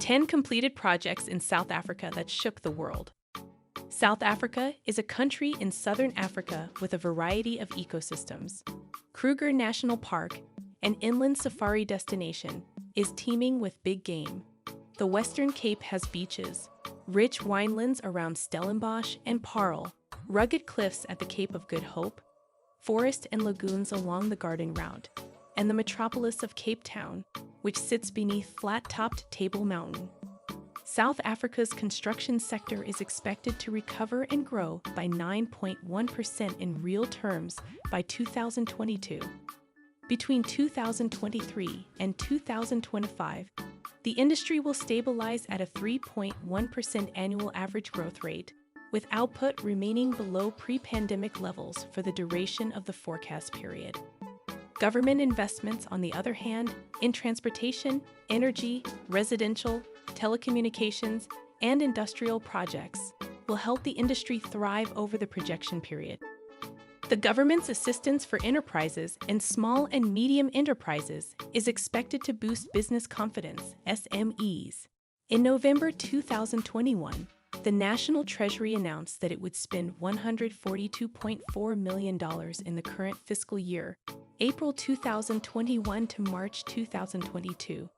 10 completed projects in South Africa that shook the world. South Africa is a country in southern Africa with a variety of ecosystems. Kruger National Park, an inland safari destination, is teeming with big game. The Western Cape has beaches, rich winelands around Stellenbosch and Paarl, rugged cliffs at the Cape of Good Hope, forest and lagoons along the Garden Route, and the metropolis of Cape Town, which sits beneath flat-topped Table Mountain. South Africa's construction sector is expected to recover and grow by 9.1% in real terms by 2022. Between 2023 and 2025, the industry will stabilize at a 3.1% annual average growth rate, with output remaining below pre-pandemic levels for the duration of the forecast period. Government investments, on the other hand, in transportation, energy, residential, telecommunications, and industrial projects will help the industry thrive over the projection period. The government's assistance for enterprises and small and medium enterprises is expected to boost business confidence, SMEs. In November 2021, the National Treasury announced that it would spend $142.4 million in the current fiscal year, April 2021 to March 2022,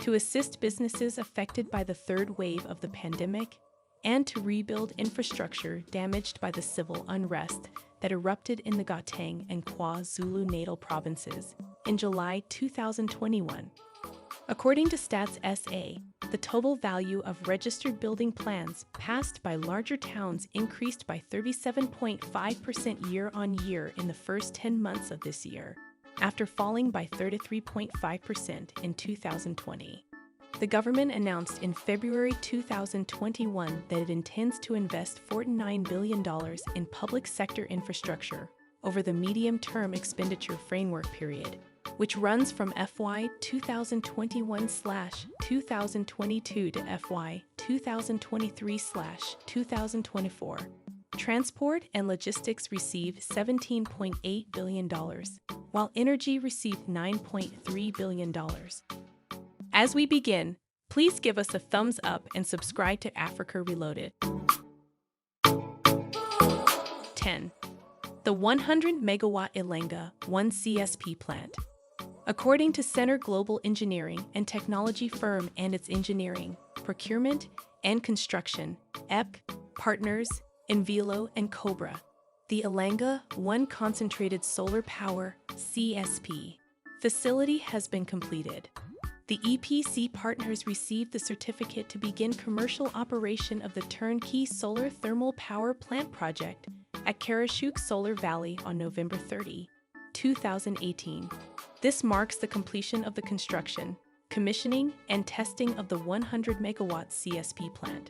to assist businesses affected by the third wave of the pandemic and to rebuild infrastructure damaged by the civil unrest that erupted in the Gauteng and KwaZulu-Natal provinces in July 2021. According to Stats SA, the total value of registered building plans passed by larger towns increased by 37.5% year-on-year in the first 10 months of this year, after falling by 33.5% in 2020. The government announced in February 2021 that it intends to invest $49 billion in public sector infrastructure over the Medium-Term Expenditure Framework period, which runs from FY 2021/2022 to FY 2023/2024. Transport and logistics received $17.8 billion, while energy received $9.3 billion. As we begin, please give us a thumbs up and subscribe to Africa Reloaded. 10. The 100-megawatt Elenga 1 CSP plant. According to Center Global Engineering and Technology firm and its engineering, procurement, and construction, EP, partners, Envelo, and Cobra, the Elenga 1 Concentrated Solar Power CSP facility has been completed. The EPC partners received the certificate to begin commercial operation of the turnkey solar thermal power plant project at Karashook Solar Valley on November 30, 2018. This marks the completion of the construction, commissioning, and testing of the 100-megawatt CSP plant.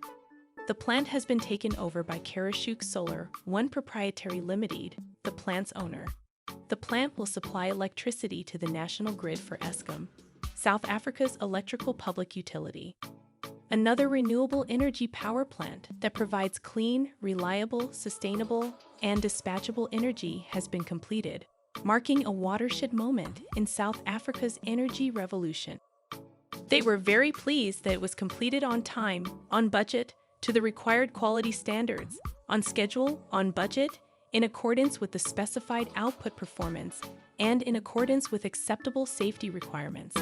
The plant has been taken over by Karashook Solar 1 Proprietary Limited, the plant's owner. The plant will supply electricity to the national grid for Eskom, South Africa's electrical public utility. Another renewable energy power plant that provides clean, reliable, sustainable, and dispatchable energy has been completed, marking a watershed moment in South Africa's energy revolution. They were very pleased that it was completed on time, on budget, to the required quality standards, on schedule, on budget, in accordance with the specified output performance, and in accordance with acceptable safety requirements.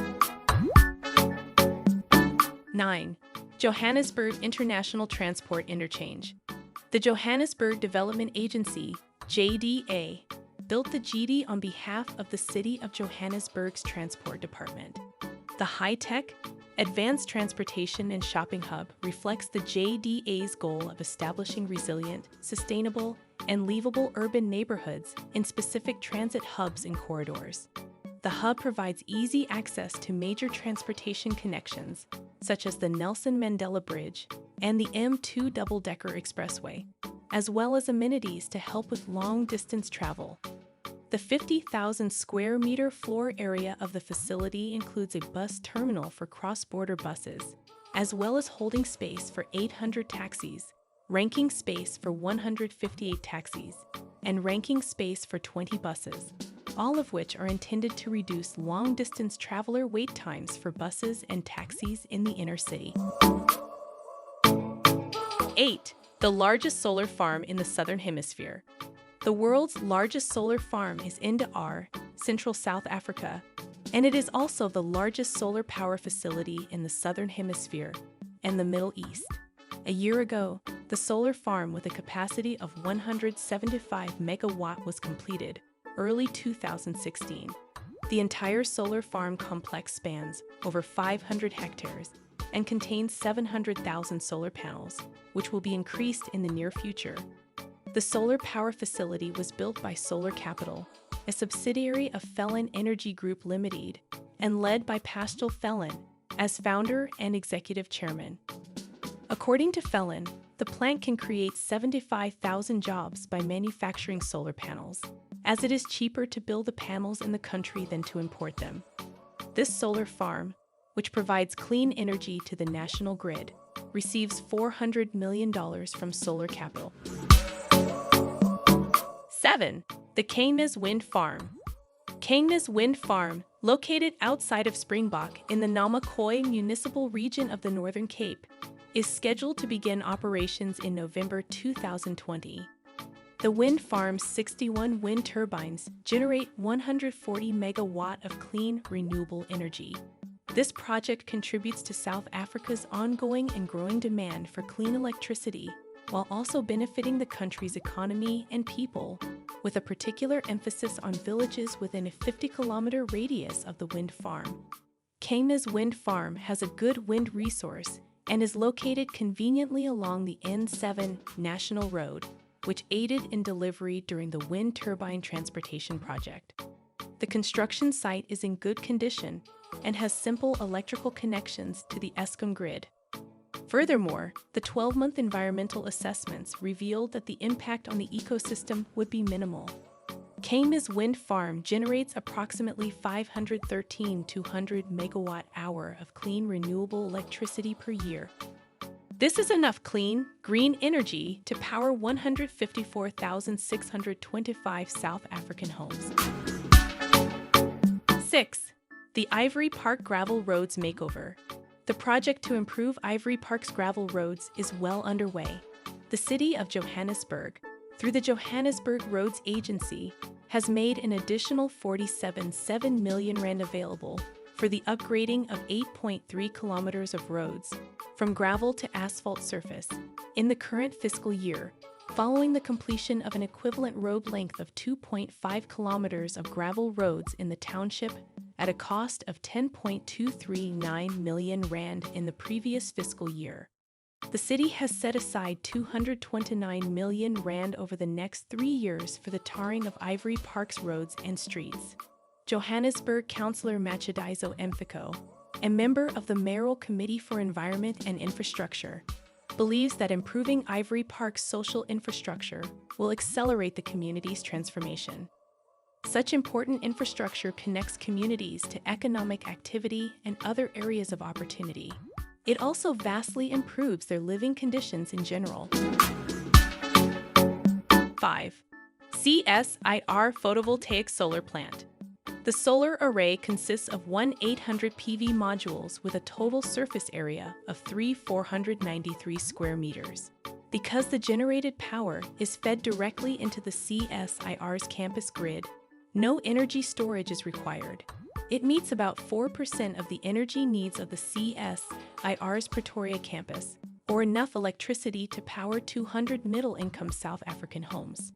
9. Johannesburg International Transport Interchange. The Johannesburg Development Agency, JDA, built the GD on behalf of the City of Johannesburg's Transport Department. The high-tech, advanced transportation and shopping hub reflects the JDA's goal of establishing resilient, sustainable, and livable urban neighborhoods in specific transit hubs and corridors. The hub provides easy access to major transportation connections, such as the Nelson Mandela Bridge and the M2 double-decker expressway, as well as amenities to help with long-distance travel. The 50,000 square meter floor area of the facility includes a bus terminal for cross-border buses, as well as holding space for 800 taxis, ranking space for 158 taxis, and ranking space for 20 buses. all of which are intended to reduce long-distance traveler wait times for buses and taxis in the inner city. 8. The largest solar farm in the Southern Hemisphere. The world's largest solar farm is in Dar, central South Africa, and it is also the largest solar power facility in the Southern Hemisphere and the Middle East. A year ago, the solar farm with a capacity of 175 megawatt was completed, early 2016. The entire solar farm complex spans over 500 hectares and contains 700,000 solar panels, which will be increased in the near future. The solar power facility was built by Solar Capital, a subsidiary of Felon Energy Group Limited, and led by Pascal Felon as founder and executive chairman. According to Felon, the plant can create 75,000 jobs by manufacturing solar panels, as it is cheaper to build the panels in the country than to import them. This solar farm, which provides clean energy to the national grid, receives $400 million from Solar Capital. 7. The Kangmas Wind Farm. Kangmas Wind Farm, located outside of Springbok in the Namakwa municipal region of the Northern Cape, is scheduled to begin operations in November 2020. The wind farm's 61 wind turbines generate 140 megawatt of clean, renewable energy. This project contributes to South Africa's ongoing and growing demand for clean electricity, while also benefiting the country's economy and people, with a particular emphasis on villages within a 50-kilometer radius of the wind farm. Kangmas Wind Farm has a good wind resource and is located conveniently along the N7 National Road, which aided in delivery during the wind turbine transportation project. The construction site is in good condition and has simple electrical connections to the Eskom grid. Furthermore, the 12-month environmental assessments revealed that the impact on the ecosystem would be minimal. Kangmas Wind Farm generates approximately 513,200 megawatt-hour of clean renewable electricity per year. This is enough clean, green energy to power 154,625 South African homes. 6. The Ivory Park Gravel Roads Makeover. The project to improve Ivory Park's gravel roads is well underway. The city of Johannesburg, through the Johannesburg Roads Agency, has made an additional 47.7 million rand available for the upgrading of 8.3 kilometers of roads, from gravel to asphalt surface, in the current fiscal year, following the completion of an equivalent road length of 2.5 kilometers of gravel roads in the township at a cost of 10.239 million rand in the previous fiscal year. The city has set aside 229 million rand over the next 3 years for the tarring of Ivory Park's roads and streets. Johannesburg Councillor Matshidiso Mfiko, a member of the Mayoral Committee for Environment and Infrastructure, believes that improving Ivory Park's social infrastructure will accelerate the community's transformation. Such important infrastructure connects communities to economic activity and other areas of opportunity. It also vastly improves their living conditions in general. 5. CSIR Photovoltaic Solar Plant. The solar array consists of 1,800 PV modules with a total surface area of 3,493 square meters. Because the generated power is fed directly into the CSIR's campus grid, no energy storage is required. It meets about 4% of the energy needs of the CSIR's Pretoria campus, or enough electricity to power 200 middle-income South African homes.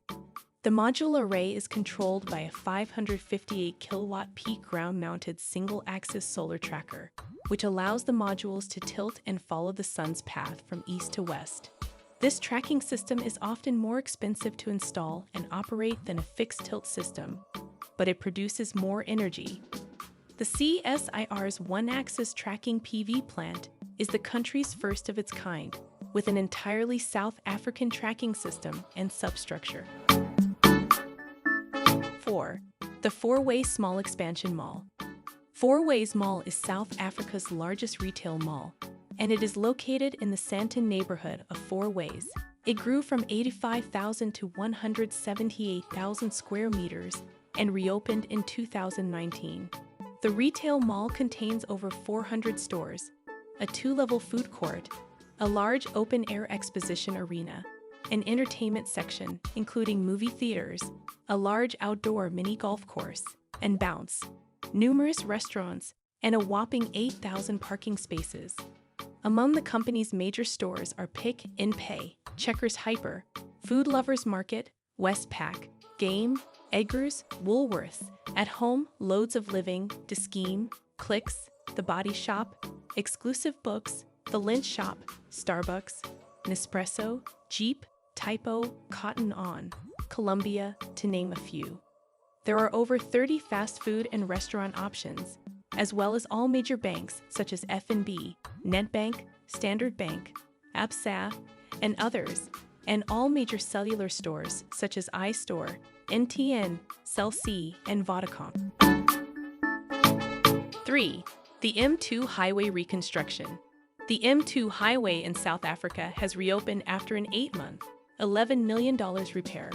The module array is controlled by a 558 kilowatt peak ground-mounted single-axis solar tracker, which allows the modules to tilt and follow the sun's path from east to west. This tracking system is often more expensive to install and operate than a fixed tilt system, but it produces more energy. The CSIR's one-axis tracking PV plant is the country's first of its kind, with an entirely South African tracking system and substructure. 4. The Fourways Small Expansion Mall. Fourways Mall is South Africa's largest retail mall, and it is located in the Sandton neighborhood of Fourways. It grew from 85,000 to 178,000 square meters and reopened in 2019. The retail mall contains over 400 stores, a 2-level food court, a large open-air exposition arena, an entertainment section including movie theaters, a large outdoor mini golf course, and bounce, numerous restaurants, and a whopping 8,000 parking spaces. Among the company's major stores are Pick n Pay, Checkers Hyper, Food Lovers Market, Westpac, Game, Eggers, Woolworths, At Home, Loads of Living, Scheme, Clicks, The Body Shop, Exclusive Books, The Lynch Shop, Starbucks, Nespresso, Jeep, Typo, Cotton On, Columbia, to name a few. There are over 30 fast food and restaurant options, as well as all major banks such as FNB, Netbank, Standard Bank, Absa, and others, and all major cellular stores such as iStore, NTN, Cell C, and Vodacom. 3. The M2 Highway Reconstruction. The M2 highway in South Africa has reopened after an 8-month, $11 million repair.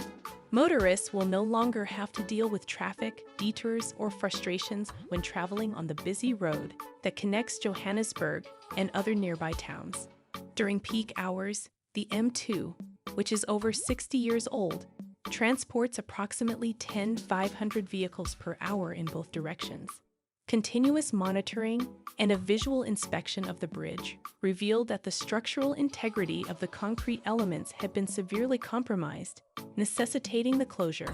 Motorists will no longer have to deal with traffic, detours, or frustrations when traveling on the busy road that connects Johannesburg and other nearby towns. During peak hours, the M2, which is over 60 years old, transports approximately 10,500 vehicles per hour in both directions. Continuous monitoring and a visual inspection of the bridge revealed that the structural integrity of the concrete elements had been severely compromised, necessitating the closure.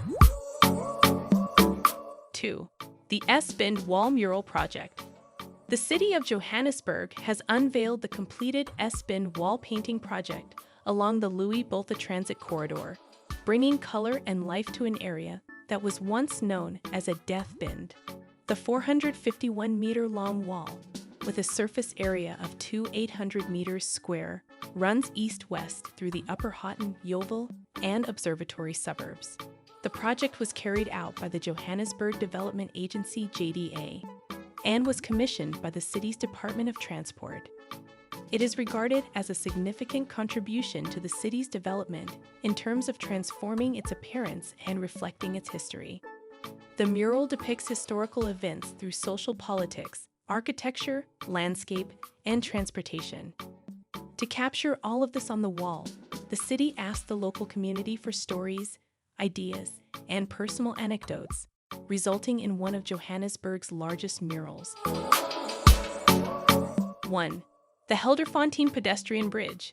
2. The S-Bend Wall Mural Project. The city of Johannesburg has unveiled the completed S-Bend wall painting project along the Louis Botha Transit Corridor, bringing color and life to an area that was once known as a death bend. The 451-meter-long wall, with a surface area of 800 meters square, runs east-west through the Upper Houghton, Yeoville, and Observatory suburbs. The project was carried out by the Johannesburg Development Agency JDA and was commissioned by the city's Department of Transport. It is regarded as a significant contribution to the city's development in terms of transforming its appearance and reflecting its history. The mural depicts historical events through social politics, architecture, landscape, and transportation. To capture all of this on the wall, the city asked the local community for stories, ideas, and personal anecdotes, resulting in one of Johannesburg's largest murals. 1. The Helderfontein Pedestrian Bridge.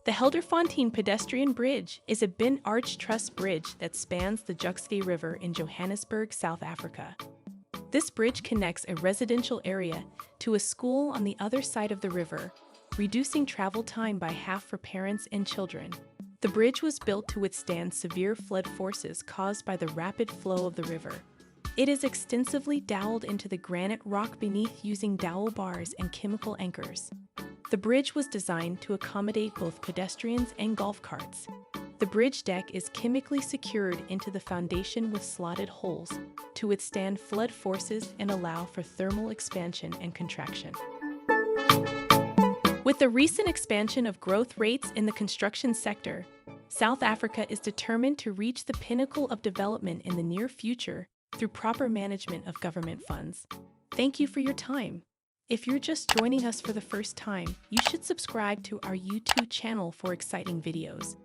The Helderfontein Pedestrian Bridge is a bin arch truss bridge that spans the Juxtay River in Johannesburg, South Africa. This bridge connects a residential area to a school on the other side of the river, reducing travel time by half for parents and children. The bridge was built to withstand severe flood forces caused by the rapid flow of the river. It is extensively doweled into the granite rock beneath using dowel bars and chemical anchors. The bridge was designed to accommodate both pedestrians and golf carts. The bridge deck is chemically secured into the foundation with slotted holes to withstand flood forces and allow for thermal expansion and contraction. With the recent expansion of growth rates in the construction sector, South Africa is determined to reach the pinnacle of development in the near future through proper management of government funds. Thank you for your time. If you're just joining us for the first time, you should subscribe to our YouTube channel for exciting videos.